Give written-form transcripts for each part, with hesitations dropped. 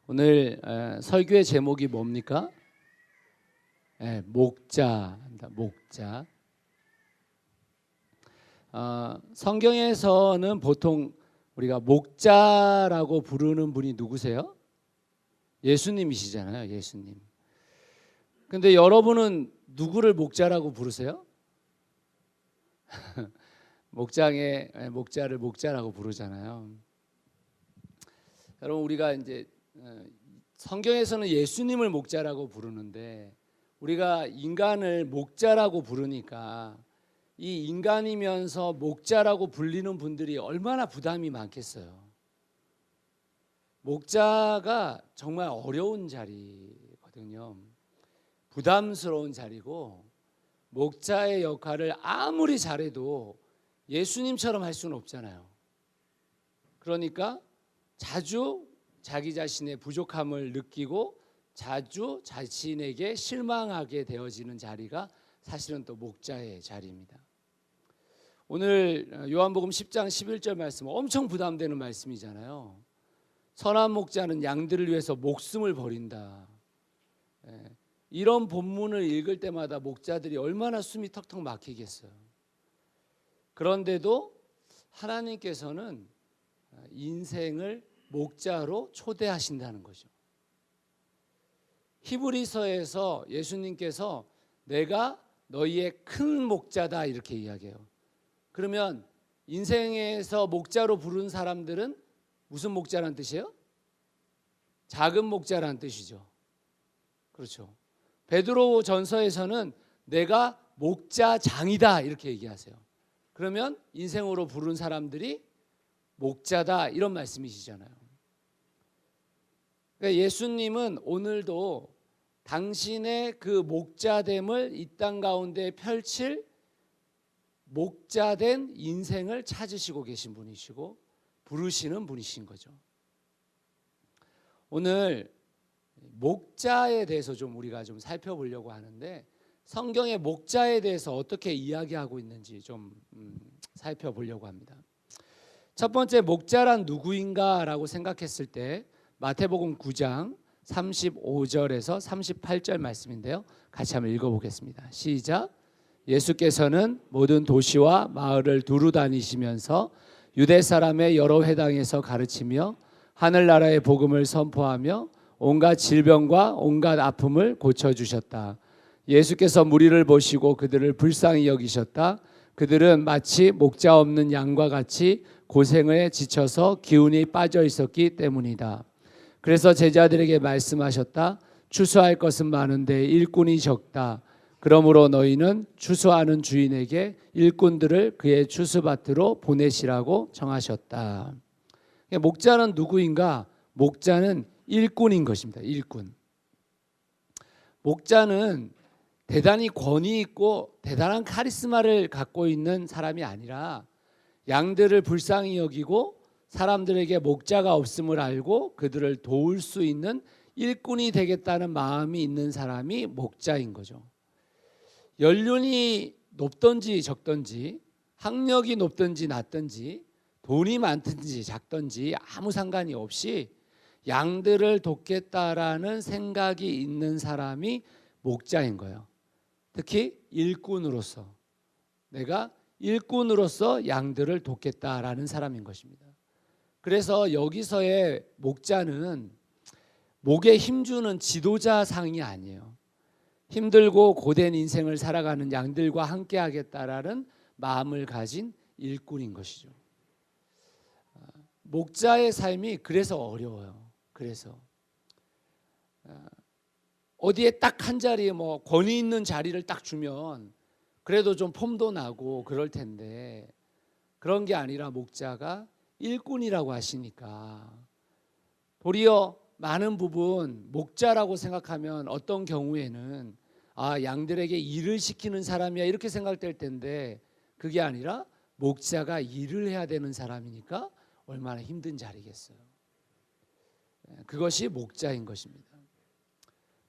오늘 설교의 제목이 뭡니까? 목자. 목자. 성경에서는 보통 우리가 목자라고 부르는 분이 누구세요? 예수님이시잖아요. 예수님. 근데 여러분은 누구를 목자라고 부르세요? 목자를 목자라고 부르잖아요. 여러분, 우리가 이제 성경에서는 예수님을 목자라고 부르는데 우리가 인간을 목자라고 부르니까 이 인간이면서 목자라고 불리는 분들이 얼마나 부담이 많겠어요. 목자가 정말 어려운 자리거든요. 부담스러운 자리고, 목자의 역할을 아무리 잘해도 예수님처럼 할 수는 없잖아요. 그러니까 자주 자기 자신의 부족함을 느끼고 자주 자신에게 실망하게 되어지는 자리가 사실은 또 목자의 자리입니다. 오늘 요한복음 10장 11절 말씀 엄청 부담되는 말씀이잖아요. 선한 목자는 양들을 위해서 목숨을 버린다. 이런 본문을 읽을 때마다 목자들이 얼마나 숨이 턱턱 막히겠어요. 그런데도 하나님께서는 인생을 목자로 초대하신다는 거죠. 히브리서에서 예수님께서 내가 너희의 큰 목자다 이렇게 이야기해요. 그러면 인생에서 목자로 부른 사람들은 무슨 목자란 뜻이에요? 작은 목자란 뜻이죠. 그렇죠. 베드로 전서에서는 내가 목자장이다 이렇게 얘기하세요. 그러면 인생으로 부른 사람들이 목자다 이런 말씀이시잖아요. 그러니까 예수님은 오늘도 당신의 그 목자됨을 이 땅 가운데 펼칠 목자된 인생을 찾으시고 계신 분이시고 부르시는 분이신 거죠. 오늘 목자에 대해서 좀 우리가 좀 살펴보려고 하는데 성경의 목자에 대해서 어떻게 이야기하고 있는지 좀 살펴보려고 합니다. 첫 번째, 목자란 누구인가라고 생각했을 때 마태복음 9장 35절에서 38절 말씀인데요. 같이 한번 읽어보겠습니다. 시작. 예수께서는 모든 도시와 마을을 두루 다니시면서 유대 사람의 여러 회당에서 가르치며 하늘나라의 복음을 선포하며 온갖 질병과 온갖 아픔을 고쳐주셨다. 예수께서 무리를 보시고 그들을 불쌍히 여기셨다. 그들은 마치 목자 없는 양과 같이 고생에 지쳐서 기운이 빠져 있었기 때문이다. 그래서 제자들에게 말씀하셨다. 추수할 것은 많은데 일꾼이 적다. 그러므로 너희는 추수하는 주인에게 일꾼들을 그의 추수밭으로 보내시라고 정하셨다. 목자는 누구인가? 목자는 일꾼인 것입니다. 일꾼. 목자는 대단히 권위 있고 대단한 카리스마를 갖고 있는 사람이 아니라 양들을 불쌍히 여기고 사람들에게 목자가 없음을 알고 그들을 도울 수 있는 일꾼이 되겠다는 마음이 있는 사람이 목자인 거죠. 연륜이 높든지 적든지, 학력이 높든지 낮든지, 돈이 많든지 작든지 아무 상관이 없이 양들을 돕겠다라는 생각이 있는 사람이 목자인 거예요. 특히 일꾼으로서, 내가 일꾼으로서 양들을 돕겠다라는 사람인 것입니다. 그래서 여기서의 목자는 목에 힘주는 지도자상이 아니에요. 힘들고 고된 인생을 살아가는 양들과 함께 하겠다라는 마음을 가진 일꾼인 것이죠. 목자의 삶이 그래서 어려워요. 그래서 어디에 딱 한 자리에 뭐 권위 있는 자리를 딱 주면 그래도 좀 폼도 나고 그럴 텐데 그런 게 아니라 목자가 일꾼이라고 하시니까 도리어 많은 부분 목자라고 생각하면 어떤 경우에는 양들에게 일을 시키는 사람이야 이렇게 생각될 텐데 그게 아니라 목자가 일을 해야 되는 사람이니까 얼마나 힘든 자리겠어요. 그것이 목자인 것입니다.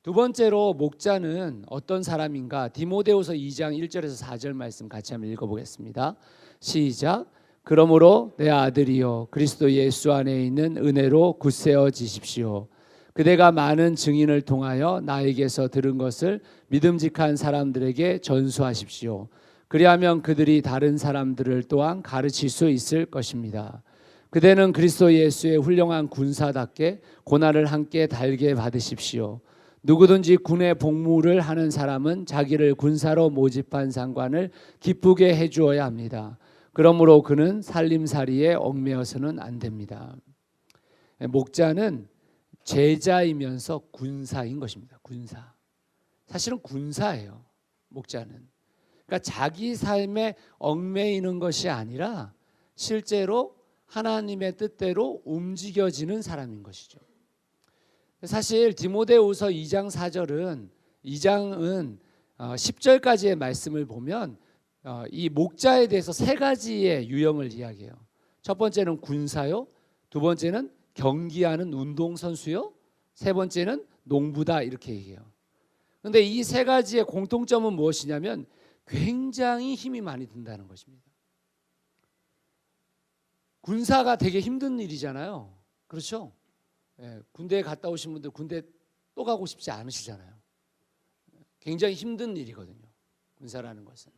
두 번째로 목자는 어떤 사람인가? 디모데후서 2장 1절에서 4절 말씀 같이 한번 읽어보겠습니다. 시작. 그러므로 내 아들이여 그리스도 예수 안에 있는 은혜로 굳세어지십시오. 그대가 많은 증인을 통하여 나에게서 들은 것을 믿음직한 사람들에게 전수하십시오. 그리하면 그들이 다른 사람들을 또한 가르칠 수 있을 것입니다. 그대는 그리스도 예수의 훌륭한 군사답게 고난을 함께 달게 받으십시오. 누구든지 군의 복무를 하는 사람은 자기를 군사로 모집한 상관을 기쁘게 해주어야 합니다. 그러므로 그는 살림살이에 얽매여서는 안 됩니다. 목자는 제자이면서 군사인 것입니다. 군사. 사실은 군사예요. 목자는. 그러니까 자기 삶에 얽매이는 것이 아니라 실제로 하나님의 뜻대로 움직여지는 사람인 것이죠. 사실 디모데후서 2장 4절은 2장은 10절까지의 말씀을 보면 이 목자에 대해서 세 가지의 유형을 이야기해요. 첫 번째는 군사요, 두 번째는 경기하는 운동선수요, 세 번째는 농부다 이렇게 얘기해요. 그런데 이 세 가지의 공통점은 무엇이냐면 굉장히 힘이 많이 든다는 것입니다. 군사가 되게 힘든 일이잖아요. 그렇죠? 군대에 갔다 오신 분들 군대 또 가고 싶지 않으시잖아요. 굉장히 힘든 일이거든요. 군사라는 것은.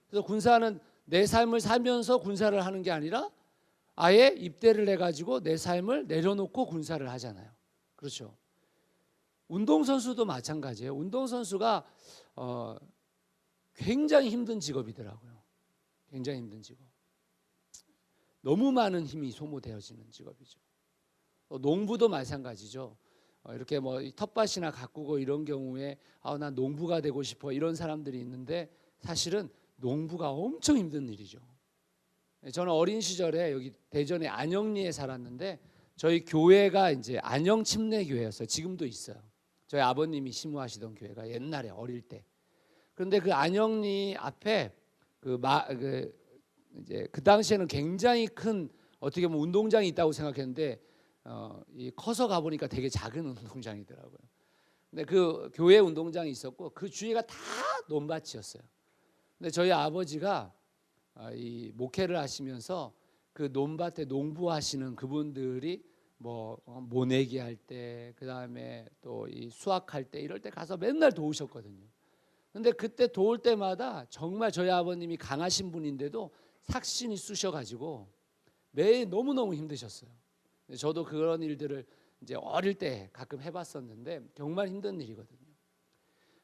그래서 군사는 내 삶을 살면서 군사를 하는 게 아니라 아예 입대를 해가지고 내 삶을 내려놓고 군사를 하잖아요. 그렇죠? 운동선수도 마찬가지예요. 운동선수가 굉장히 힘든 직업이더라고요. 굉장히 힘든 직업. 너무 많은 힘이 소모되어지는 직업이죠. 농부도 마찬가지죠. 이렇게 뭐 텃밭이나 가꾸고 이런 경우에 난 농부가 되고 싶어 이런 사람들이 있는데 사실은 농부가 엄청 힘든 일이죠. 저는 어린 시절에 여기 대전의 안영리에 살았는데 저희 교회가 이제 안영 침례교회였어요. 지금도 있어요. 저희 아버님이 심우하시던 교회가 옛날에 어릴 때. 그런데 그 안영리 앞에 이제 그 당시에는 굉장히 큰 어떻게 보면 운동장이 있다고 생각했는데 커서 가보니까 되게 작은 운동장이더라고요. 근데 그 교회 운동장이 있었고 그 주위가 다 논밭이었어요. 근데 저희 아버지가 이 목회를 하시면서 그 논밭에 농부하시는 그분들이 뭐 모내기 할 때, 그 다음에 또 이 수확할 때 이럴 때 가서 맨날 도우셨거든요. 근데 그때 도울 때마다 정말 저희 아버님이 강하신 분인데도 삭신이 쑤셔가지고 매일 너무너무 힘드셨어요. 저도 그런 일들을 이제 어릴 때 가끔 해봤었는데 정말 힘든 일이거든요.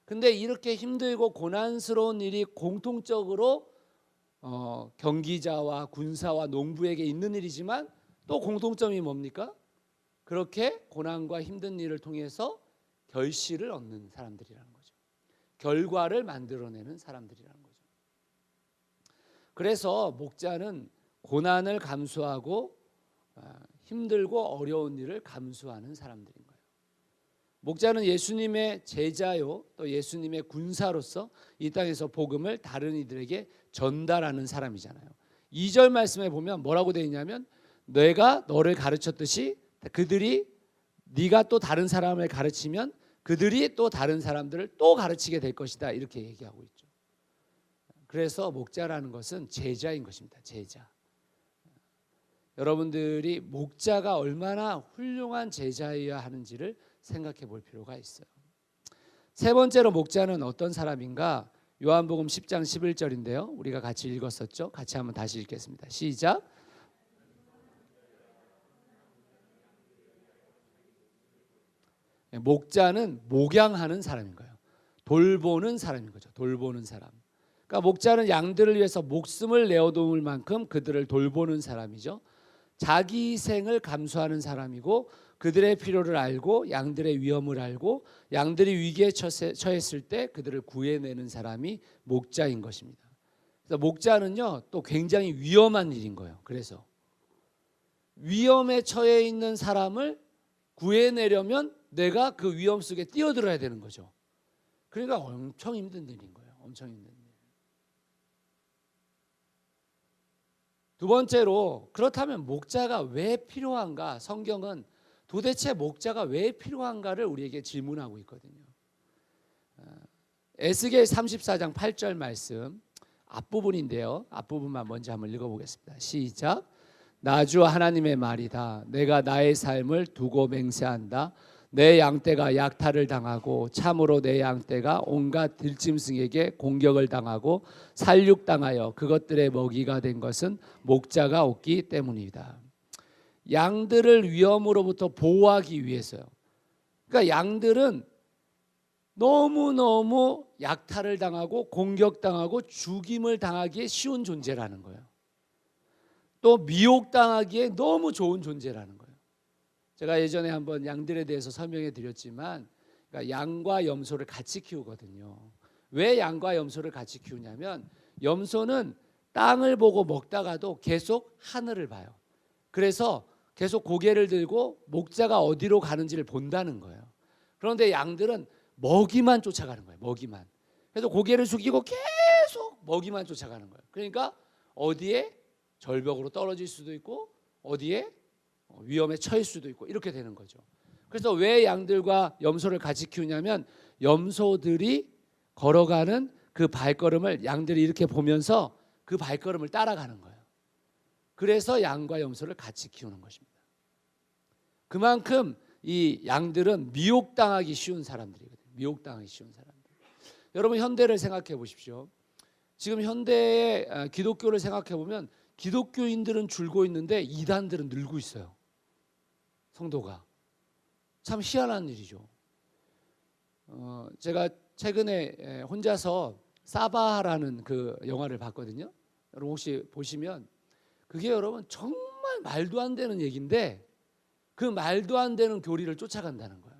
근데 이렇게 힘들고 고난스러운 일이 공통적으로 경기자와 군사와 농부에게 있는 일이지만 또 공통점이 뭡니까? 그렇게 고난과 힘든 일을 통해서 결실을 얻는 사람들이라는 거죠. 결과를 만들어내는 사람들이라는 거죠. 그래서 목자는 고난을 감수하고 힘들고 어려운 일을 감수하는 사람들인 거예요. 목자는 예수님의 제자요 또 예수님의 군사로서 이 땅에서 복음을 다른 이들에게 전달하는 사람이잖아요. 2절 말씀에 보면 뭐라고 되어 있냐면 내가 너를 가르쳤듯이 네가 또 다른 사람을 가르치면 그들이 또 다른 사람들을 또 가르치게 될 것이다 이렇게 얘기하고 있죠. 그래서 목자라는 것은 제자인 것입니다. 제자. 여러분들이 목자가 얼마나 훌륭한 제자여야 하는지를 생각해 볼 필요가 있어요. 세 번째로 목자는 어떤 사람인가? 요한복음 10장 11절인데요. 우리가 같이 읽었었죠. 같이 한번 다시 읽겠습니다. 시작. 목자는 목양하는 사람인 거예요. 돌보는 사람인 거죠. 돌보는 사람. 그러니까 목자는 양들을 위해서 목숨을 내어놓을 만큼 그들을 돌보는 사람이죠. 자기 희생을 감수하는 사람이고 그들의 필요를 알고 양들의 위험을 알고 양들이 위기에 처했을 때 그들을 구해내는 사람이 목자인 것입니다. 그래서 목자는요 또 굉장히 위험한 일인 거예요. 그래서 위험에 처해 있는 사람을 구해내려면 내가 그 위험 속에 뛰어들어야 되는 거죠. 그러니까 엄청 힘든 일인 거예요. 엄청 힘든 일. 두 번째로 그렇다면 목자가 왜 필요한가? 성경은 도대체 목자가 왜 필요한가를 우리에게 질문하고 있거든요. 에스겔 34장 8절 말씀 앞부분인데요. 앞부분만 먼저 한번 읽어보겠습니다. 시작. 나 주 하나님의 말이다. 내가 나의 삶을 두고 맹세한다. 내 양떼가 약탈을 당하고 참으로 내 양떼가 온갖 들짐승에게 공격을 당하고 살육당하여 그것들의 먹이가 된 것은 목자가 없기 때문이다. 양들을 위험으로부터 보호하기 위해서요. 그러니까 양들은 너무너무 약탈을 당하고 공격당하고 죽임을 당하기에 쉬운 존재라는 거예요. 또 미혹당하기에 너무 좋은 존재라는 거예요. 제가 예전에 한번 양들에 대해서 설명해 드렸지만, 그러니까 양과 염소를 같이 키우거든요. 왜 양과 염소를 같이 키우냐면, 염소는 땅을 보고 먹다가도 계속 하늘을 봐요. 그래서 계속 고개를 들고 목자가 어디로 가는지를 본다는 거예요. 그런데 양들은 먹이만 쫓아가는 거예요. 먹이만. 그래서 고개를 숙이고 계속 먹이만 쫓아가는 거예요. 그러니까 어디에 절벽으로 떨어질 수도 있고 어디에 위험에 처할 수도 있고 이렇게 되는 거죠. 그래서 왜 양들과 염소를 같이 키우냐면, 염소들이 걸어가는 그 발걸음을 양들이 이렇게 보면서 그 발걸음을 따라가는 거예요. 그래서 양과 염소를 같이 키우는 것입니다. 그만큼 이 양들은 미혹당하기 쉬운 사람들이거든요. 미혹당하기 쉬운 사람들. 여러분, 현대를 생각해 보십시오. 지금 현대의 기독교를 생각해 보면 기독교인들은 줄고 있는데 이단들은 늘고 있어요. 성도가. 참 희한한 일이죠. 제가 최근에 혼자서 사바라는 그 영화를 봤거든요. 여러분 혹시 보시면 그게 여러분 정말 말도 안 되는 얘기인데, 그 말도 안 되는 교리를 쫓아간다는 거예요.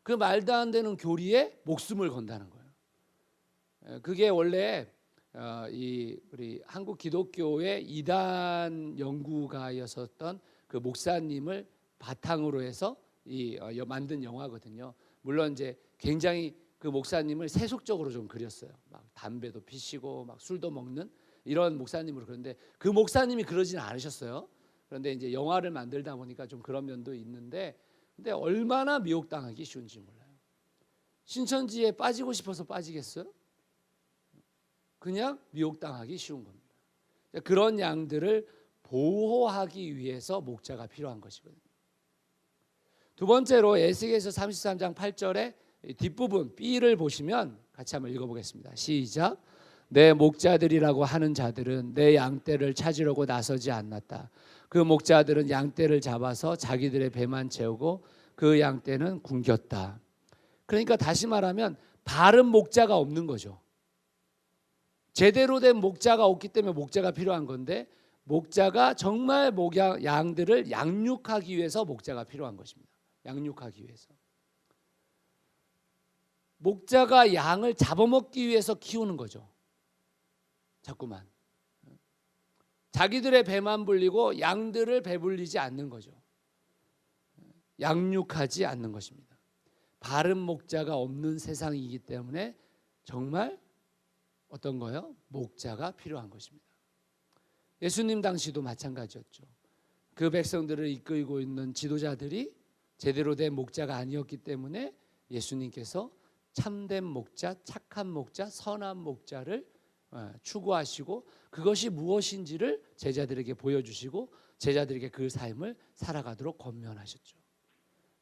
그 말도 안 되는 교리에 목숨을 건다는 거예요. 그게 원래 우리 한국 기독교의 이단 연구가였었던 그 목사님을 바탕으로 해서 만든 영화거든요. 물론 이제 굉장히 그 목사님을 세속적으로 좀 그렸어요. 막 담배도 피시고 막 술도 먹는 이런 목사님으로. 그런데 그 목사님이 그러지는 않으셨어요. 그런데 이제 영화를 만들다 보니까 좀 그런 면도 있는데, 근데 얼마나 미혹당하기 쉬운지 몰라요. 신천지에 빠지고 싶어서 빠지겠어요? 그냥 미혹당하기 쉬운 겁니다. 그런 양들을 보호하기 위해서 목자가 필요한 것이거든요. 두 번째로 에스겔서 33장 8절에 뒷부분 B를 보시면 같이 한번 읽어보겠습니다. 시작. 내 목자들이라고 하는 자들은 내 양떼를 찾으려고 나서지 않았다. 그 목자들은 양떼를 잡아서 자기들의 배만 채우고 그 양떼는 굶겼다. 그러니까 다시 말하면 바른 목자가 없는 거죠. 제대로 된 목자가 없기 때문에 목자가 필요한 건데, 목자가 정말 양들을 양육하기 위해서 목자가 필요한 것입니다. 양육하기 위해서. 목자가 양을 잡아먹기 위해서 키우는 거죠. 자꾸만. 자기들의 배만 불리고 양들을 배불리지 않는 거죠. 양육하지 않는 것입니다. 바른 목자가 없는 세상이기 때문에 정말 어떤 거요? 목자가 필요한 것입니다. 예수님 당시도 마찬가지였죠. 그 백성들을 이끌고 있는 지도자들이 제대로 된 목자가 아니었기 때문에 예수님께서 참된 목자, 착한 목자, 선한 목자를 추구하시고 그것이 무엇인지를 제자들에게 보여주시고 제자들에게 그 삶을 살아가도록 권면하셨죠.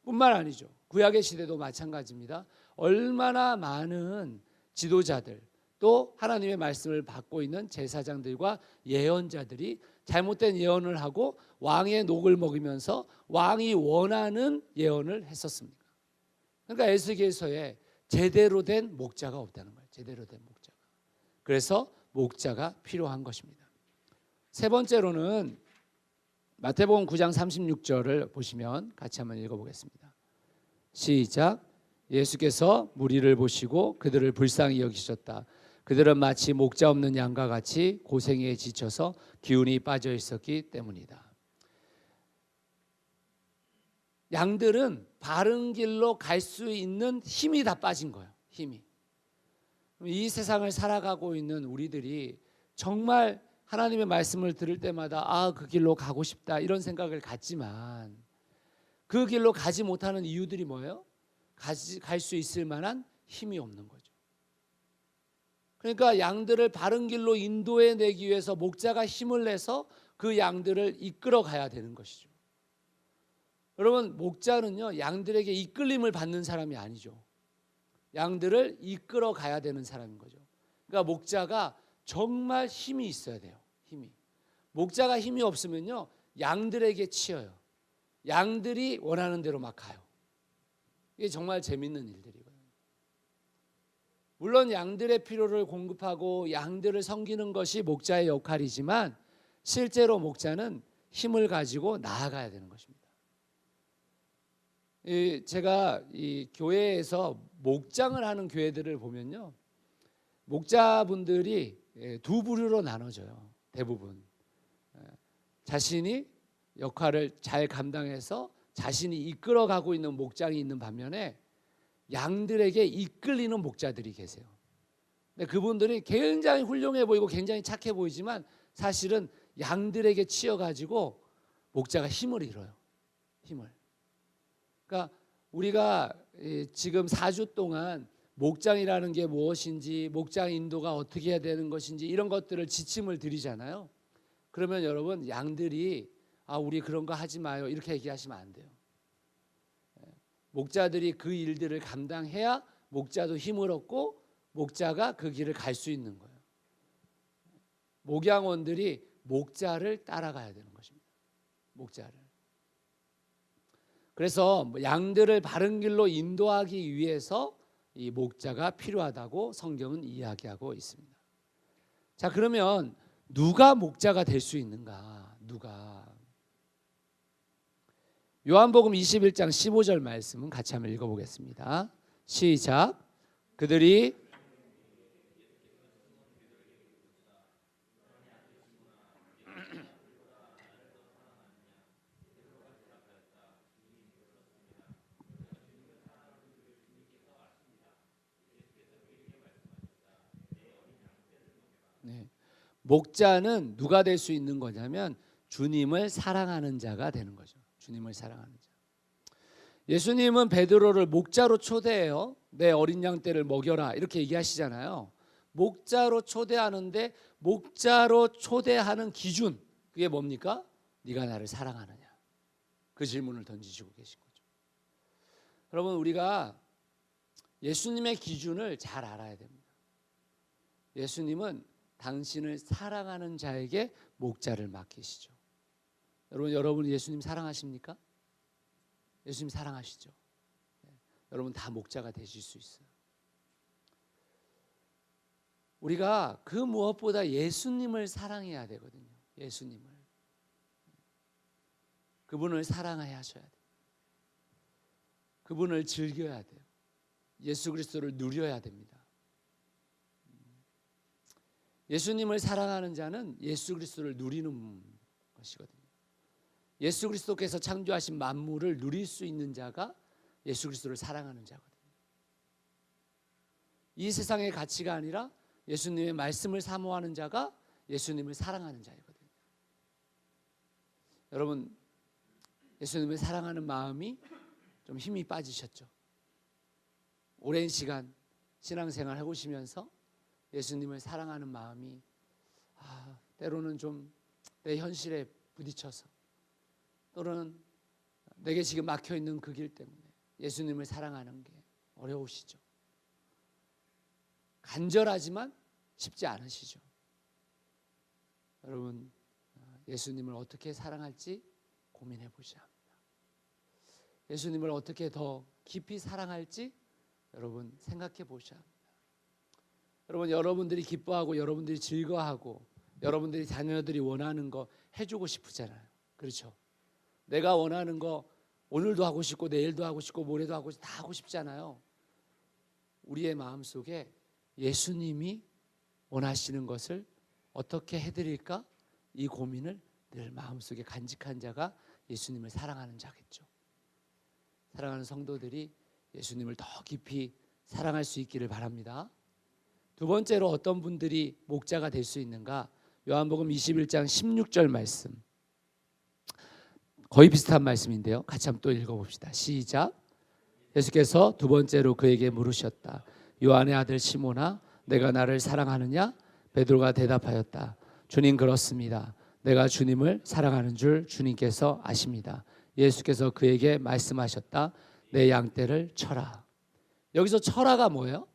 뿐만 아니죠. 구약의 시대도 마찬가지입니다. 얼마나 많은 지도자들, 또 하나님의 말씀을 받고 있는 제사장들과 예언자들이 잘못된 예언을 하고 왕의 녹을 먹이면서 왕이 원하는 예언을 했었습니다. 그러니까 에스겔서에 제대로 된 목자가 없다는 거예요. 제대로 된 목자가. 그래서 목자가 필요한 것입니다. 세 번째로는 마태복음 9장 36절을 보시면 같이 한번 읽어보겠습니다. 시작. 예수께서 무리를 보시고 그들을 불쌍히 여기셨다. 그들은 마치 목자 없는 양과 같이 고생에 지쳐서 기운이 빠져 있었기 때문이다. 양들은 바른 길로 갈 수 있는 힘이 다 빠진 거예요. 힘이. 이 세상을 살아가고 있는 우리들이 정말 하나님의 말씀을 들을 때마다 그 길로 가고 싶다 이런 생각을 갖지만 그 길로 가지 못하는 이유들이 뭐예요? 갈 수 있을 만한 힘이 없는 거죠. 그러니까 양들을 바른 길로 인도해 내기 위해서 목자가 힘을 내서 그 양들을 이끌어 가야 되는 것이죠. 여러분, 목자는요, 양들에게 이끌림을 받는 사람이 아니죠. 양들을 이끌어 가야 되는 사람인 거죠. 그러니까 목자가 정말 힘이 있어야 돼요. 힘이. 목자가 힘이 없으면요, 양들에게 치여요. 양들이 원하는 대로 막 가요. 이게 정말 재밌는 일들이거든요. 물론 양들의 필요를 공급하고 양들을 섬기는 것이 목자의 역할이지만 실제로 목자는 힘을 가지고 나아가야 되는 것입니다. 제가 이 교회에서 목장을 하는 교회들을 보면요, 목자분들이 두 부류로 나눠져요. 대부분 자신이 역할을 잘 감당해서 자신이 이끌어가고 있는 목장이 있는 반면에 양들에게 이끌리는 목자들이 계세요. 근데 그분들이 굉장히 훌륭해 보이고 굉장히 착해 보이지만 사실은 양들에게 치여가지고 목자가 힘을 잃어요. 힘을. 그러니까 우리가 지금 4주 동안 목장이라는 게 무엇인지, 목장 인도가 어떻게 해야 되는 것인지 이런 것들을 지침을 드리잖아요. 그러면 여러분, 양들이 우리 그런 거 하지 마요 이렇게 얘기하시면 안 돼요. 목자들이 그 일들을 감당해야 목자도 힘을 얻고 목자가 그 길을 갈 수 있는 거예요. 목양원들이 목자를 따라가야 되는 것입니다. 목자를. 그래서 양들을 바른 길로 인도하기 위해서 이 목자가 필요하다고 성경은 이야기하고 있습니다. 자, 그러면 누가 목자가 될 수 있는가? 누가? 요한복음 21장 15절 말씀은 같이 한번 읽어보겠습니다. 시작. 그들이 목자는 누가 될 수 있는 거냐면 주님을 사랑하는 자가 되는 거죠. 주님을 사랑하는 자. 예수님은 베드로를 목자로 초대해요. 내 어린 양 떼를 먹여라 이렇게 얘기하시잖아요. 목자로 초대하는데 목자로 초대하는 기준, 그게 뭡니까? 네가 나를 사랑하느냐? 그 질문을 던지시고 계신 거죠. 여러분, 우리가 예수님의 기준을 잘 알아야 됩니다. 예수님은 당신을 사랑하는 자에게 목자를 맡기시죠. 여러분 예수님 사랑하십니까? 예수님 사랑하시죠? 여러분 다 목자가 되실 수 있어요. 우리가 그 무엇보다 예수님을 사랑해야 되거든요. 예수님을. 그분을 사랑해야 하셔야 돼요. 그분을 즐겨야 돼요. 예수 그리스도를 누려야 됩니다. 예수님을 사랑하는 자는 예수 그리스도를 누리는 것이거든요. 예수 그리스도께서 창조하신 만물을 누릴 수 있는 자가 예수 그리스도를 사랑하는 자거든요. 이 세상의 가치가 아니라 예수님의 말씀을 사모하는 자가 예수님을 사랑하는 자이거든요. 여러분, 예수님을 사랑하는 마음이 좀 힘이 빠지셨죠? 오랜 시간 신앙생활 해오시면서 예수님을 사랑하는 마음이 때로는 좀 내 현실에 부딪혀서, 또는 내게 지금 막혀있는 그 길 때문에 예수님을 사랑하는 게 어려우시죠? 간절하지만 쉽지 않으시죠? 여러분, 예수님을 어떻게 사랑할지 고민해 보셔야 합니다. 예수님을 어떻게 더 깊이 사랑할지 여러분 생각해 보셔야 합니다. 여러분, 여러분들이 기뻐하고 여러분들이 즐거워하고 여러분들이 자녀들이 원하는 거 해주고 싶으잖아요. 그렇죠? 내가 원하는 거 오늘도 하고 싶고 내일도 하고 싶고 모레도 하고 싶고 다 하고 싶잖아요. 우리의 마음속에 예수님이 원하시는 것을 어떻게 해드릴까? 이 고민을 늘 마음속에 간직한 자가 예수님을 사랑하는 자겠죠. 사랑하는 성도들이 예수님을 더 깊이 사랑할 수 있기를 바랍니다. 두 번째로 어떤 분들이 목자가 될 수 있는가? 요한복음 21장 16절 말씀, 거의 비슷한 말씀인데요. 같이 한번 또 읽어봅시다. 시작. 예수께서 두 번째로 그에게 물으셨다. 요한의 아들 시몬아, 내가 나를 사랑하느냐? 베드로가 대답하였다. 주님, 그렇습니다. 내가 주님을 사랑하는 줄 주님께서 아십니다. 예수께서 그에게 말씀하셨다. 내 양떼를 쳐라. 여기서 쳐라가 뭐예요?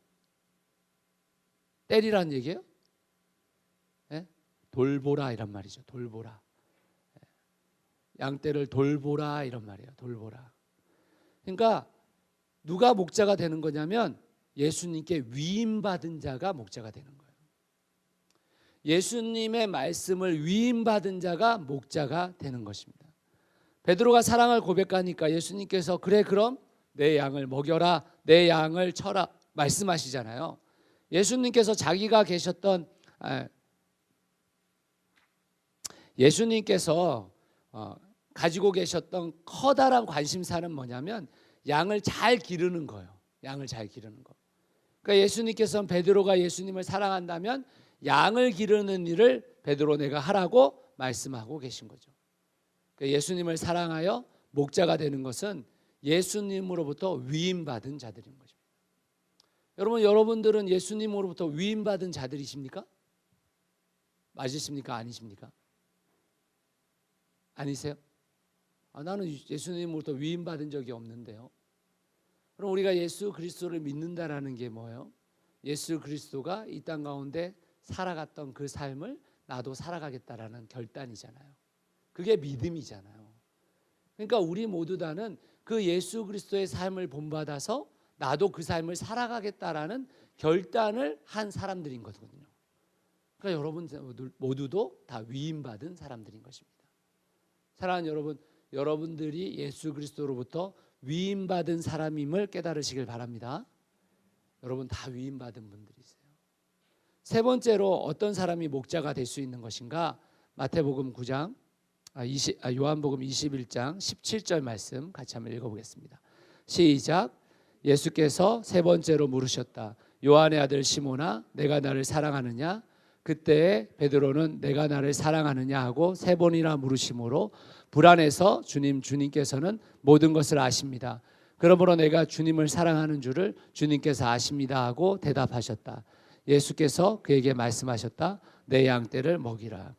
때리라는 얘기예요? 예? 돌보라 이란 말이죠. 돌보라. 양떼를 돌보라 이런 말이에요. 돌보라. 그러니까 누가 목자가 되는 거냐면 예수님께 위임받은 자가 목자가 되는 거예요. 예수님의 말씀을 위임받은 자가 목자가 되는 것입니다. 베드로가 사랑을 고백하니까 예수님께서 그래 그럼 내 양을 먹여라, 내 양을 쳐라 말씀하시잖아요. 예수님께서 자기가 계셨던 예수님께서 가지고 계셨던 커다란 관심사는 뭐냐면 양을 잘 기르는 거예요. 양을 잘 기르는 거. 그러니까 예수님께서는 베드로가 예수님을 사랑한다면 양을 기르는 일을 베드로 내가 하라고 말씀하고 계신 거죠. 그러니까 예수님을 사랑하여 목자가 되는 것은 예수님으로부터 위임받은 자들인 것입니다. 여러분들은 예수님으로부터 위임받은 자들이십니까? 맞으십니까? 아니십니까? 아니세요? 나는 예수님으로부터 위임받은 적이 없는데요. 그럼 우리가 예수 그리스도를 믿는다라는 게 뭐예요? 예수 그리스도가 이 땅 가운데 살아갔던 그 삶을 나도 살아가겠다라는 결단이잖아요. 그게 믿음이잖아요. 그러니까 우리 모두 다는 그 예수 그리스도의 삶을 본받아서 나도 그 삶을 살아가겠다라는 결단을 한 사람들인 거거든요. 그러니까 여러분 모두도 다 위임받은 사람들인 것입니다. 사랑하는 여러분, 여러분들이 예수 그리스도로부터 위임받은 사람임을 깨달으시길 바랍니다. 여러분 다 위임받은 분들이세요. 세 번째로 어떤 사람이 목자가 될 수 있는 것인가? 마태복음 9장, 요한복음 21장 17절 말씀 같이 한번 읽어보겠습니다. 시작. 예수께서 세 번째로 물으셨다. 요한의 아들 시몬아, 내가 나를 사랑하느냐? 그때 베드로는 내가 나를 사랑하느냐 하고 세 번이나 물으심으로 불안해서 주님께서는 모든 것을 아십니다. 그러므로 내가 주님을 사랑하는 줄을 주님께서 아십니다 하고 대답하셨다. 예수께서 그에게 말씀하셨다. 내 양떼를 먹이라.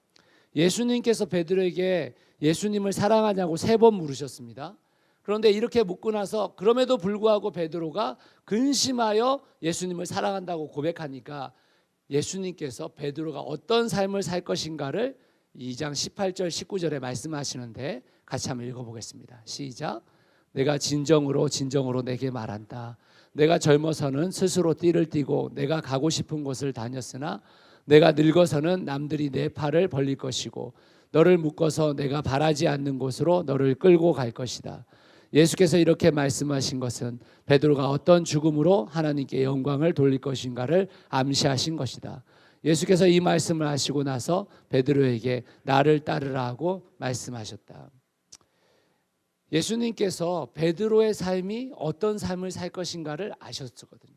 예수님께서 베드로에게 예수님을 사랑하냐고 세 번 물으셨습니다. 그런데 이렇게 묻고 나서 그럼에도 불구하고 베드로가 근심하여 예수님을 사랑한다고 고백하니까 예수님께서 베드로가 어떤 삶을 살 것인가를 2장 18절 19절에 말씀하시는데 같이 한번 읽어보겠습니다. 시작. 내가 진정으로 내게 말한다. 내가 젊어서는 스스로 띠를 띠고 내가 가고 싶은 곳을 다녔으나 내가 늙어서는 남들이 내 팔을 벌릴 것이고 너를 묶어서 내가 바라지 않는 곳으로 너를 끌고 갈 것이다. 예수께서 이렇게 말씀하신 것은 베드로가 어떤 죽음으로 하나님께 영광을 돌릴 것인가를 암시하신 것이다. 예수께서 이 말씀을 하시고 나서 베드로에게 나를 따르라 하고 말씀하셨다. 예수님께서 베드로의 삶이 어떤 삶을 살 것인가를 아셨거든요.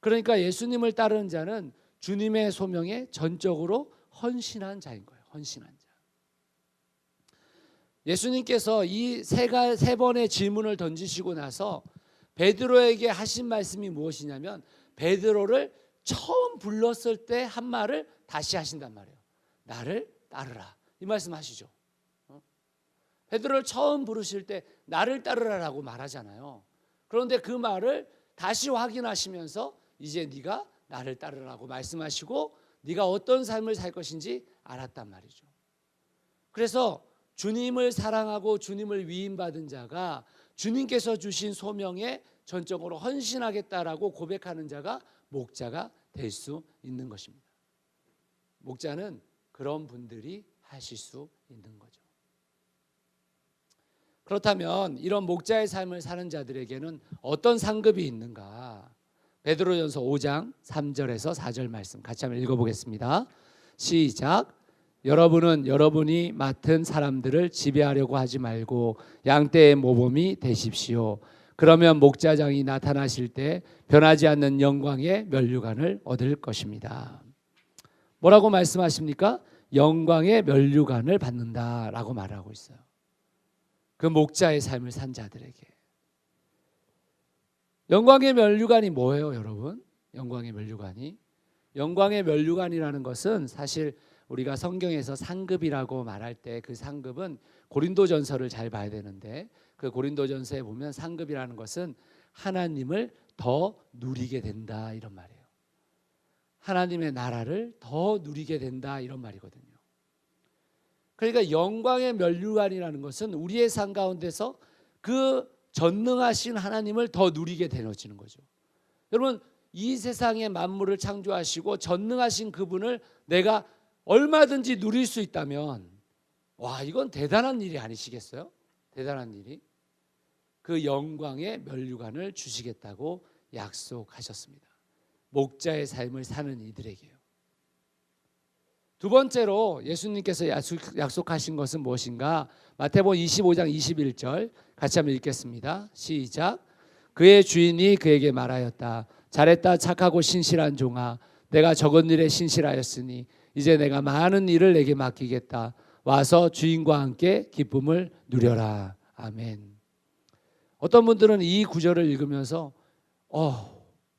그러니까 예수님을 따르는 자는 주님의 소명에 전적으로 헌신한 자인 거예요. 헌신한 자. 예수님께서 이 세 번의 질문을 던지시고 나서 베드로에게 하신 말씀이 무엇이냐면 베드로를 처음 불렀을 때 한 말을 다시 하신단 말이에요. 나를 따르라. 이 말씀 하시죠. 베드로를 처음 부르실 때 나를 따르라라고 말하잖아요. 그런데 그 말을 다시 확인하시면서 이제 네가 나를 따르라고 말씀하시고 네가 어떤 삶을 살 것인지 알았단 말이죠. 그래서 주님을 사랑하고 주님을 위임받은 자가 주님께서 주신 소명에 전적으로 헌신하겠다라고 고백하는 자가 목자가 될 수 있는 것입니다. 목자는 그런 분들이 하실 수 있는 거죠. 그렇다면 이런 목자의 삶을 사는 자들에게는 어떤 상급이 있는가? 베드로전서 5장 3절에서 4절 말씀 같이 한번 읽어보겠습니다. 시작. 여러분은 여러분이 맡은 사람들을 지배하려고 하지 말고 양떼의 모범이 되십시오. 그러면 목자장이 나타나실 때 변하지 않는 영광의 면류관을 얻을 것입니다. 뭐라고 말씀하십니까? 영광의 면류관을 받는다라고 말하고 있어요. 그 목자의 삶을 산 자들에게. 영광의 면류관이 뭐예요, 여러분? 영광의 면류관이. 영광의 면류관이라는 것은 사실 우리가 성경에서 상급이라고 말할 때 그 상급은 고린도전서를 잘 봐야 되는데, 그 고린도전서에 보면 상급이라는 것은 하나님을 더 누리게 된다 이런 말이에요. 하나님의 나라를 더 누리게 된다 이런 말이거든요. 그러니까 영광의 면류관이라는 것은 우리의 삶 가운데서 그 전능하신 하나님을 더 누리게 되어지는 거죠. 여러분, 이 세상의 만물을 창조하시고 전능하신 그분을 내가 얼마든지 누릴 수 있다면, 와, 이건 대단한 일이 아니시겠어요? 대단한 일이. 그 영광의 면류관을 주시겠다고 약속하셨습니다. 목자의 삶을 사는 이들에게요. 두 번째로 예수님께서 약속하신 것은 무엇인가? 마태복음 25장 21절 같이 한번 읽겠습니다. 시작. 그의 주인이 그에게 말하였다. 잘했다 착하고 신실한 종아, 내가 적은 일에 신실하였으니 이제 내가 많은 일을 내게 맡기겠다. 와서 주인과 함께 기쁨을 누려라. 아멘. 어떤 분들은 이 구절을 읽으면서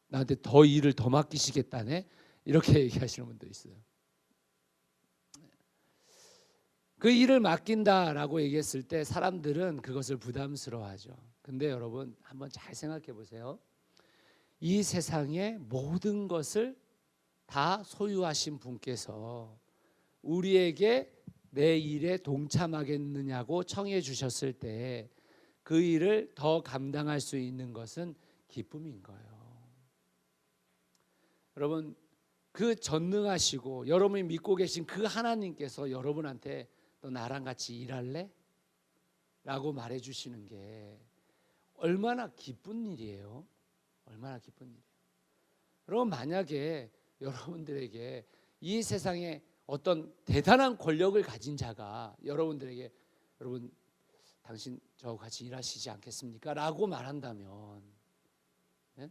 나한테 더 일을 더 맡기시겠다네, 이렇게 얘기하시는 분도 있어요. 그 일을 맡긴다라고 얘기했을 때 사람들은 그것을 부담스러워하죠. 근데 여러분, 한번 잘 생각해 보세요. 이 세상의 모든 것을 다 소유하신 분께서 우리에게 내 일에 동참하겠느냐고 청해 주셨을 때 그 일을 더 감당할 수 있는 것은 기쁨인 거예요. 여러분, 그 전능하시고 여러분이 믿고 계신 그 하나님께서 여러분한테 너 나랑 같이 일할래? 라고 말해 주시는 게 얼마나 기쁜 일이에요. 얼마나 기쁜 일이에요. 여러분, 만약에 여러분들에게 이 세상에 어떤 대단한 권력을 가진 자가 여러분들에게 여러분, 당신 저하고 같이 일하시지 않겠습니까? 라고 말한다면, 네?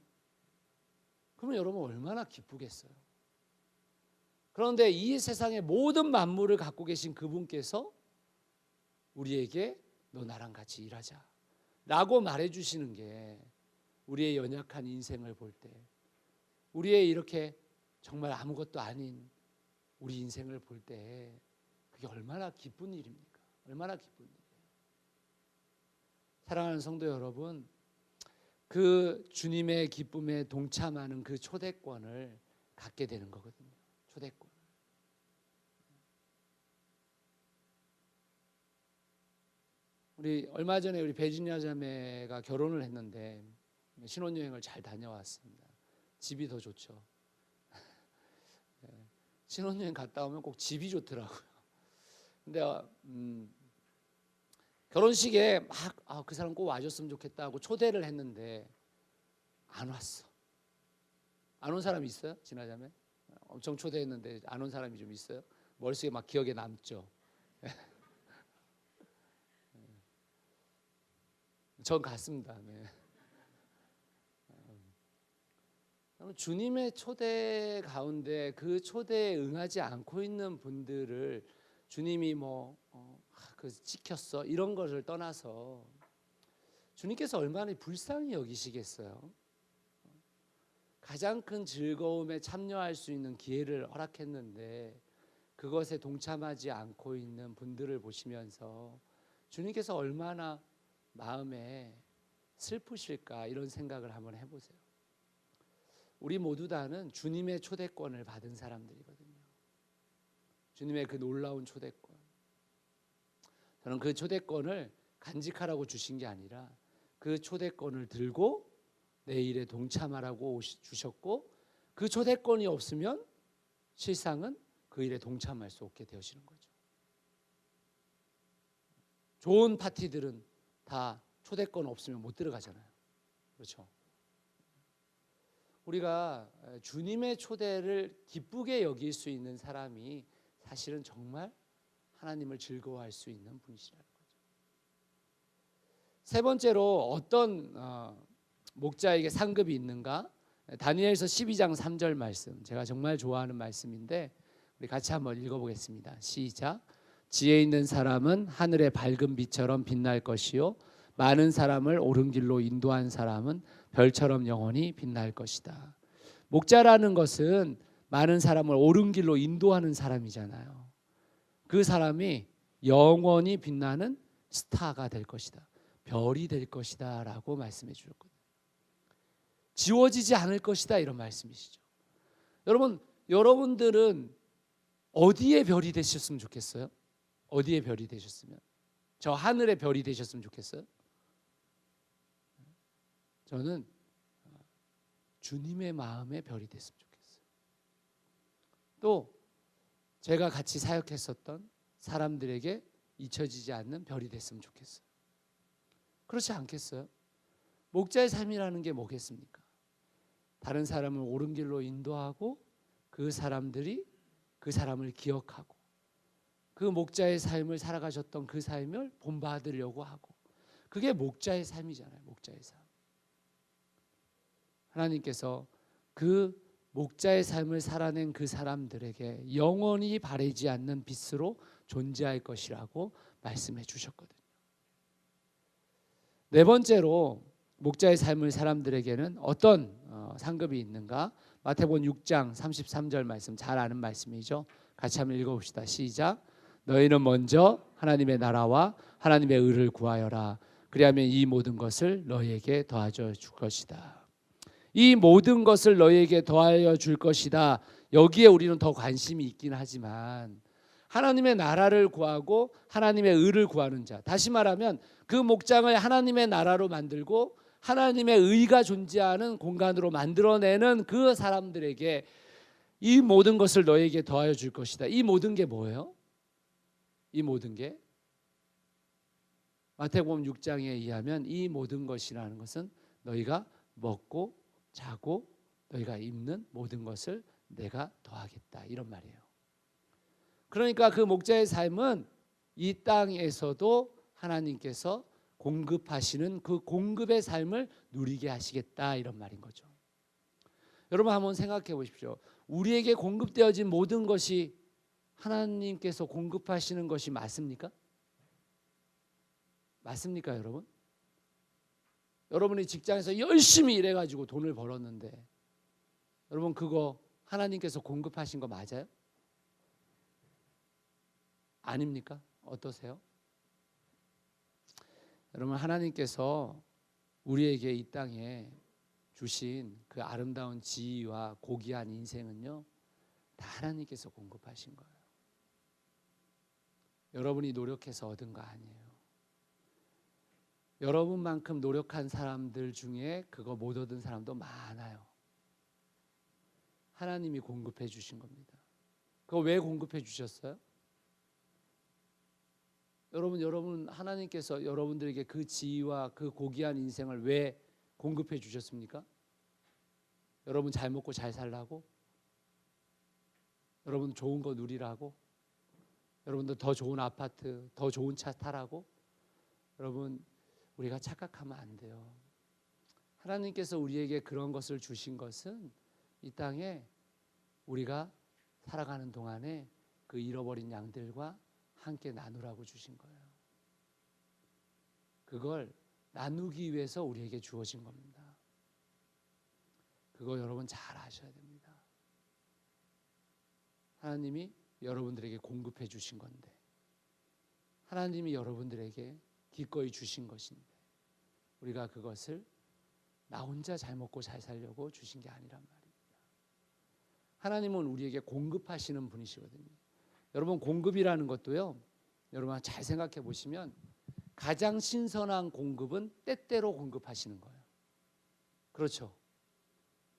그러면 여러분 얼마나 기쁘겠어요. 그런데 이 세상의 모든 만물을 갖고 계신 그분께서 우리에게 너 나랑 같이 일하자 라고 말해주시는 게 우리의 연약한 인생을 볼 때, 우리의 이렇게 정말 아무것도 아닌 우리 인생을 볼 때 그게 얼마나 기쁜 일입니까? 얼마나 기쁜 일이에요. 사랑하는 성도 여러분, 그 주님의 기쁨에 동참하는 그 초대권을 갖게 되는 거거든요. 초대권. 우리 얼마 전에 우리 배진야 자매가 결혼을 했는데 신혼여행을 잘 다녀왔습니다. 집이 더 좋죠. 신혼여행 갔다 오면 꼭 집이 좋더라고요. 근데 결혼식에 막 그 사람 꼭 와줬으면 좋겠다 하고 초대를 했는데 안 왔어. 안 온 사람이 있어요? 진아자매? 엄청 초대했는데 안 온 사람이 좀 있어요? 머릿속에 막 기억에 남죠. 전 갔습니다. 네. 주님의 초대 가운데 그 초대에 응하지 않고 있는 분들을 주님이 그 찍혔어 이런 것을 떠나서 주님께서 얼마나 불쌍히 여기시겠어요. 가장 큰 즐거움에 참여할 수 있는 기회를 허락했는데 그것에 동참하지 않고 있는 분들을 보시면서 주님께서 얼마나 마음에 슬프실까, 이런 생각을 한번 해보세요. 우리 모두 다는 주님의 초대권을 받은 사람들이거든요. 주님의 그 놀라운 초대권. 저는 그 초대권을 간직하라고 주신 게 아니라 그 초대권을 들고 내 일에 동참하라고 주셨고, 그 초대권이 없으면 실상은 그 일에 동참할 수 없게 되어지는 거죠. 좋은 파티들은 다 초대권 없으면 못 들어가잖아요. 그렇죠? 우리가 주님의 초대를 기쁘게 여길 수 있는 사람이 사실은 정말 하나님을 즐거워할 수 있는 분이시라는 거죠. 세 번째로 어떤 목자에게 상급이 있는가? 다니엘서 12장 3절 말씀, 제가 정말 좋아하는 말씀인데 우리 같이 한번 읽어보겠습니다. 시작. 지혜 있는 사람은 하늘의 밝은 빛처럼 빛날 것이요 많은 사람을 옳은 길로 인도한 사람은 별처럼 영원히 빛날 것이다. 목자라는 것은 많은 사람을 옳은 길로 인도하는 사람이잖아요. 그 사람이 영원히 빛나는 스타가 될 것이다. 별이 될 것이다 라고 말씀해 주셨거든요. 지워지지 않을 것이다 이런 말씀이시죠. 여러분들은 어디에 별이 되셨으면 좋겠어요? 어디에 별이 되셨으면? 저 하늘의 별이 되셨으면 좋겠어요? 저는 주님의 마음의 별이 됐으면 좋겠어요. 또 제가 같이 사역했었던 사람들에게 잊혀지지 않는 별이 됐으면 좋겠어요. 그렇지 않겠어요? 목자의 삶이라는 게 뭐겠습니까? 다른 사람을 옳은 길로 인도하고 그 사람들이 그 사람을 기억하고 그 목자의 삶을 살아가셨던 그 삶을 본받으려고 하고, 그게 목자의 삶이잖아요. 목자의 삶. 하나님께서 그 목자의 삶을 살아낸 그 사람들에게 영원히 바래지 않는 빛으로 존재할 것이라고 말씀해 주셨거든요. 네 번째로 목자의 삶을 사람들에게는 어떤 상급이 있는가? 마태복음 6장 33절 말씀, 잘 아는 말씀이죠. 같이 한번 읽어봅시다. 시작. 너희는 먼저 하나님의 나라와 하나님의 의를 구하여라. 그리하면 이 모든 것을 너희에게 더하여 줄 것이다. 이 모든 것을 너희에게 더하여 줄 것이다. 여기에 우리는 더 관심이 있긴 하지만 하나님의 나라를 구하고 하나님의 의를 구하는 자, 다시 말하면 그 목장을 하나님의 나라로 만들고 하나님의 의가 존재하는 공간으로 만들어내는 그 사람들에게 이 모든 것을 너에게 더하여 줄 것이다. 이 모든 게 뭐예요? 이 모든 게 마태복음 6장에 의하면 이 모든 것이라는 것은 너희가 먹고 자고 너희가 입는 모든 것을 내가 더하겠다, 이런 말이에요. 그러니까 그 목자의 삶은 이 땅에서도 하나님께서 공급하시는 그 공급의 삶을 누리게 하시겠다, 이런 말인 거죠. 여러분 한번 생각해 보십시오. 우리에게 공급되어진 모든 것이 하나님께서 공급하시는 것이 맞습니까? 맞습니까, 여러분? 여러분이 직장에서 열심히 일해가지고 돈을 벌었는데 여러분 그거 하나님께서 공급하신 거 맞아요? 아닙니까? 어떠세요? 여러분 하나님께서 우리에게 이 땅에 주신 그 아름다운 지위와 고귀한 인생은요, 다 하나님께서 공급하신 거예요. 여러분이 노력해서 얻은 거 아니에요. 여러분만큼 노력한 사람들 중에 그거 못 얻은 사람도 많아요. 하나님이 공급해 주신 겁니다. 그거 왜 공급해 주셨어요? 여러분 하나님께서 여러분들에게 그 지위와 그 고귀한 인생을 왜 공급해 주셨습니까? 여러분 잘 먹고 잘 살라고? 여러분 좋은 거 누리라고? 여러분들 더 좋은 아파트, 더 좋은 차 타라고? 여러분 우리가 착각하면 안 돼요. 하나님께서 우리에게 그런 것을 주신 것은 이 땅에 우리가 살아가는 동안에 그 잃어버린 양들과 함께 나누라고 주신 거예요. 그걸 나누기 위해서 우리에게 주어진 겁니다. 그거 여러분 잘 아셔야 됩니다. 하나님이 여러분들에게 공급해 주신 건데, 하나님이 여러분들에게 기꺼이 주신 것인데 우리가 그것을 나 혼자 잘 먹고 잘 살려고 주신 게 아니란 말입니다. 하나님은 우리에게 공급하시는 분이시거든요. 여러분 공급이라는 것도요, 여러분 잘 생각해 보시면 가장 신선한 공급은 때때로 공급하시는 거예요. 그렇죠?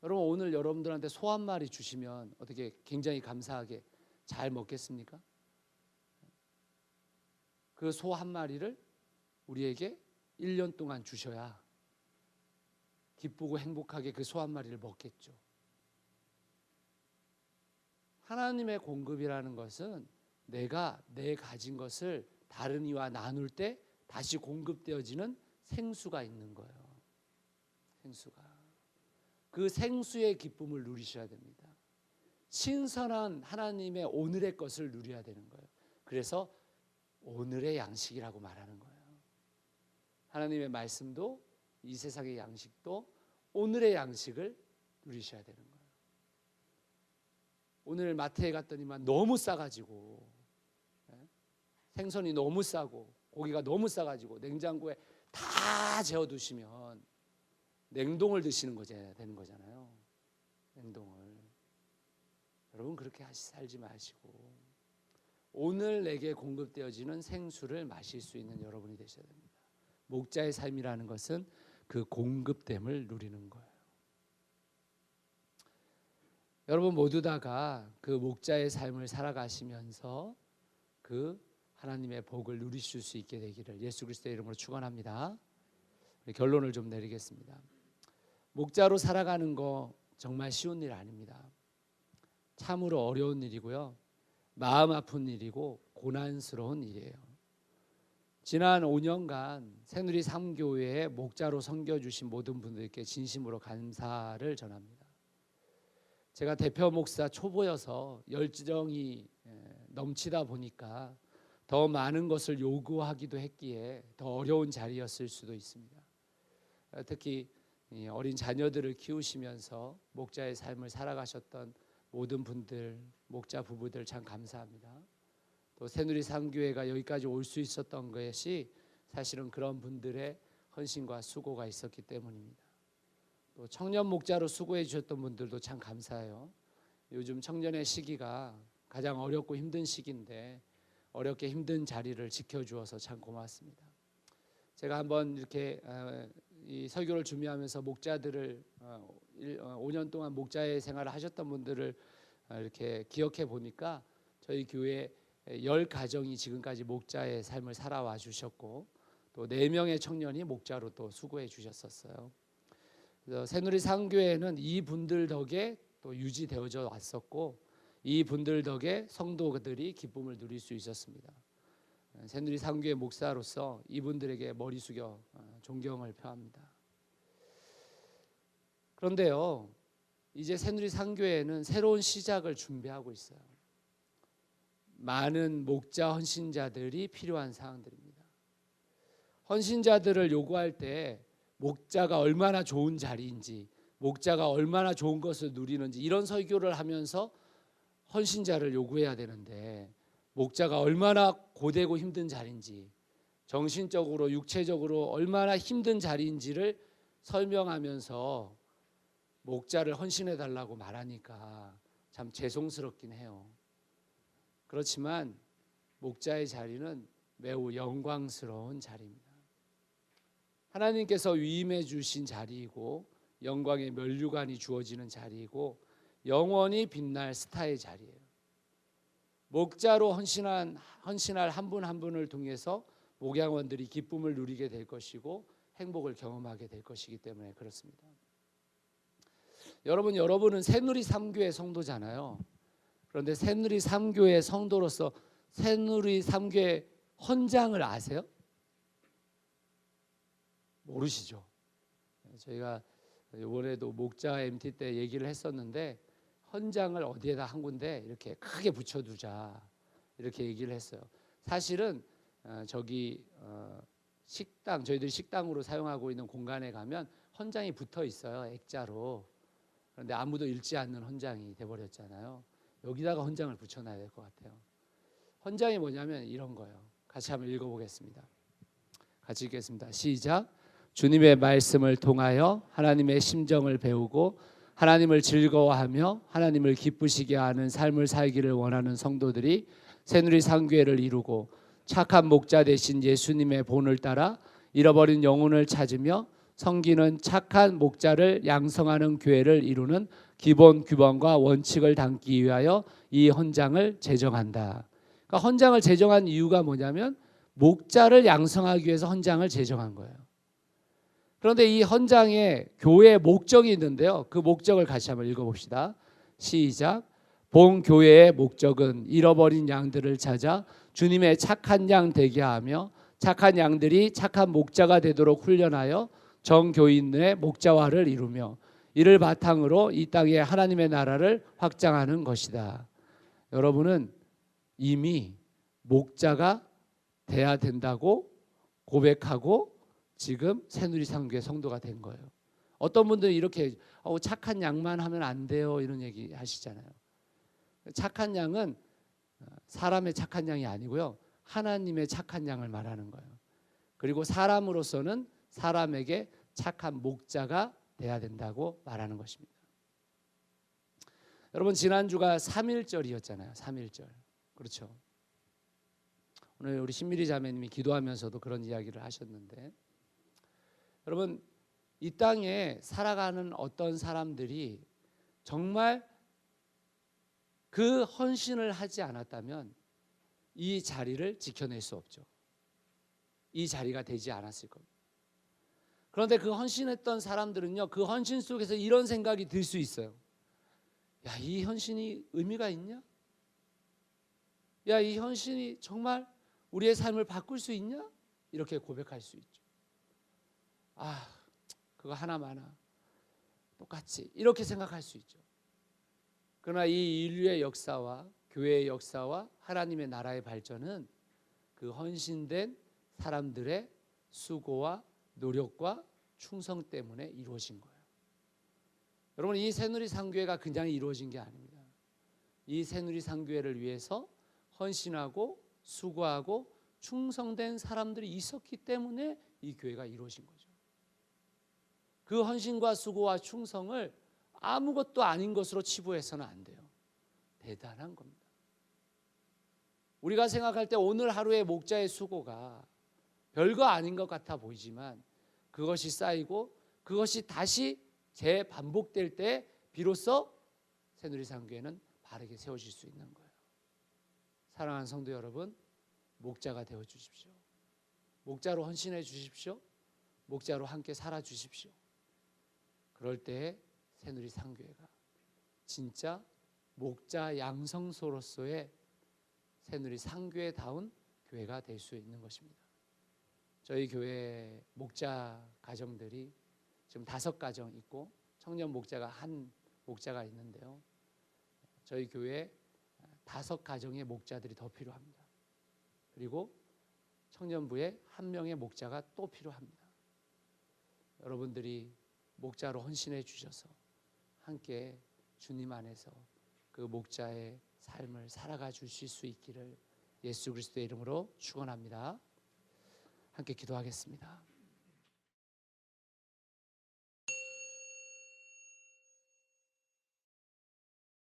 여러분 오늘 여러분들한테 소 한 마리 주시면 어떻게 굉장히 감사하게 잘 먹겠습니까? 그 소 한 마리를 우리에게 1년 동안 주셔야 기쁘고 행복하게 그 소 한 마리를 먹겠죠. 하나님의 공급이라는 것은 내가 내 가진 것을 다른 이와 나눌 때 다시 공급되어지는 생수가 있는 거예요. 생수가. 그 생수의 기쁨을 누리셔야 됩니다. 신선한 하나님의 오늘의 것을 누려야 되는 거예요. 그래서 오늘의 양식이라고 말하는 거예요. 하나님의 말씀도 이 세상의 양식도 오늘의 양식을 누리셔야 되는 거예요. 오늘 마트에 갔더니만 너무 싸가지고 생선이 너무 싸고 고기가 너무 싸가지고 냉장고에 다 재워두시면 냉동을 드시는 거지 되는 거잖아요. 냉동을. 여러분 그렇게 살지 마시고 오늘 내게 공급되어지는 생수를 마실 수 있는 여러분이 되셔야 됩니다. 목자의 삶이라는 것은 그 공급됨을 누리는 거예요. 여러분 모두 다가 그 목자의 삶을 살아가시면서 그 하나님의 복을 누리실 수 있게 되기를 예수 그리스도의 이름으로 축원합니다. 결론을 좀 내리겠습니다. 목자로 살아가는 거 정말 쉬운 일 아닙니다. 참으로 어려운 일이고요. 마음 아픈 일이고 고난스러운 일이에요. 지난 5년간 새누리 3교회에 목자로 섬겨주신 모든 분들께 진심으로 감사를 전합니다. 제가 대표 목사 초보여서 열정이 넘치다 보니까 더 많은 것을 요구하기도 했기에 더 어려운 자리였을 수도 있습니다. 특히 어린 자녀들을 키우시면서 목자의 삶을 살아가셨던 모든 분들, 목자 부부들 참 감사합니다. 또 새누리 3교회가 여기까지 올 수 있었던 것이 사실은 그런 분들의 헌신과 수고가 있었기 때문입니다. 또 청년 목자로 수고해 주셨던 분들도 참 감사해요. 요즘 청년의 시기가 가장 어렵고 힘든 시기인데 어렵게 힘든 자리를 지켜주어서 참 고맙습니다. 제가 한번 이렇게 이 설교를 준비하면서 목자들을 5년 동안 목자의 생활을 하셨던 분들을 이렇게 기억해 보니까 저희 교회 10가정이 지금까지 목자의 삶을 살아와 주셨고 또 4명의 청년이 목자로 또 수고해 주셨었어요. 그래서 새누리 3교회는 이분들 덕에 또 유지되어져 왔었고 이분들 덕에 성도들이 기쁨을 누릴 수 있었습니다. 새누리 3교회 목사로서 이분들에게 머리 숙여 존경을 표합니다. 그런데요, 이제 새누리 3교회는 새로운 시작을 준비하고 있어요. 많은 목자 헌신자들이 필요한 상황들입니다. 헌신자들을 요구할 때 목자가 얼마나 좋은 자리인지, 목자가 얼마나 좋은 것을 누리는지 이런 설교를 하면서 헌신자를 요구해야 되는데 목자가 얼마나 고되고 힘든 자리인지, 정신적으로 육체적으로 얼마나 힘든 자리인지를 설명하면서 목자를 헌신해 달라고 말하니까 참 죄송스럽긴 해요. 그렇지만 목자의 자리는 매우 영광스러운 자리입니다. 하나님께서 위임해 주신 자리이고 영광의 면류관이 주어지는 자리이고 영원히 빛날 스타의 자리예요. 목자로 헌신할 한 분 한 분을 통해서 목양원들이 기쁨을 누리게 될 것이고 행복을 경험하게 될 것이기 때문에 그렇습니다. 여러분은 새누리 3교회 성도잖아요. 그런데 새누리 3교회 성도로서 새누리 3교회 헌장을 아세요? 모르시죠? 저희가 이번에도 목자 MT 때 얘기를 했었는데 헌장을 어디에다 한 군데 이렇게 크게 붙여두자 이렇게 얘기를 했어요. 사실은 저기 식당, 저희들이 식당으로 사용하고 있는 공간에 가면 헌장이 붙어 있어요, 액자로. 그런데 아무도 읽지 않는 헌장이 돼버렸잖아요. 여기다가 헌장을 붙여놔야 될 것 같아요. 헌장이 뭐냐면 이런 거예요. 같이 한번 읽어보겠습니다. 같이 읽겠습니다. 시작. 주님의 말씀을 통하여 하나님의 심정을 배우고 하나님을 즐거워하며 하나님을 기쁘시게 하는 삶을 살기를 원하는 성도들이 새누리 3교회를 이루고 착한 목자 되신 예수님의 본을 따라 잃어버린 영혼을 찾으며 섬기는 착한 목자를 양성하는 교회를 이루는 기본 규범과 원칙을 담기 위하여 이 헌장을 제정한다. 그러니까 헌장을 제정한 이유가 뭐냐면 목자를 양성하기 위해서 헌장을 제정한 거예요. 그런데 이 헌장에 교회의 목적이 있는데요. 그 목적을 같이 한번 읽어봅시다. 시작. 본 교회의 목적은 잃어버린 양들을 찾아 주님의 착한 양 되게 하며 착한 양들이 착한 목자가 되도록 훈련하여 정교인의 목자화를 이루며 이를 바탕으로 이 땅에 하나님의 나라를 확장하는 것이다. 여러분은 이미 목자가 돼야 된다고 고백하고 지금 새누리 3교회 성도가 된 거예요. 어떤 분들은 이렇게 착한 양만 하면 안 돼요 이런 얘기 하시잖아요. 착한 양은 사람의 착한 양이 아니고요. 하나님의 착한 양을 말하는 거예요. 그리고 사람으로서는 사람에게 착한 목자가 돼야 된다고 말하는 것입니다. 여러분, 지난주가 3.1절이었잖아요. 3.1절. 그렇죠. 오늘 우리 신미리 자매님이 기도하면서도 그런 이야기를 하셨는데, 여러분, 이 땅에 살아가는 어떤 사람들이 정말 그 헌신을 하지 않았다면 이 자리를 지켜낼 수 없죠. 이 자리가 되지 않았을 겁니다. 그런데 그 헌신했던 사람들은요, 그 헌신 속에서 이런 생각이 들 수 있어요. 야, 이 헌신이 의미가 있냐? 야, 이 헌신이 정말 우리의 삶을 바꿀 수 있냐? 이렇게 고백할 수 있죠. 아, 그거 하나마나 똑같이 이렇게 생각할 수 있죠. 그러나 이 인류의 역사와 교회의 역사와 하나님의 나라의 발전은 그 헌신된 사람들의 수고와 노력과 충성 때문에 이루어진 거예요. 여러분, 이 새누리 상교회가 그냥 이루어진 게 아닙니다. 이 새누리 상교회를 위해서 헌신하고 수고하고 충성된 사람들이 있었기 때문에 이 교회가 이루어진 거죠. 그 헌신과 수고와 충성을 아무것도 아닌 것으로 치부해서는 안 돼요. 대단한 겁니다. 우리가 생각할 때 오늘 하루의 목자의 수고가 별거 아닌 것 같아 보이지만 그것이 쌓이고 그것이 다시 재반복될 때 비로소 새누리상교회는 바르게 세워질 수 있는 거예요. 사랑하는 성도 여러분, 목자가 되어 주십시오. 목자로 헌신해 주십시오. 목자로 함께 살아 주십시오. 그럴 때 새누리상교회가 진짜 목자 양성소로서의 새누리상교회다운 교회가 될 수 있는 것입니다. 저희 교회 목자 가정들이 지금 5가정 있고 청년 목자가 한 목자가 있는데요. 저희 교회에 5가정의 목자들이 더 필요합니다. 그리고 청년부에 1명의 목자가 또 필요합니다. 여러분들이 목자로 헌신해 주셔서 함께 주님 안에서 그 목자의 삶을 살아가 주실 수 있기를 예수 그리스도의 이름으로 축원합니다. 함께 기도하겠습니다.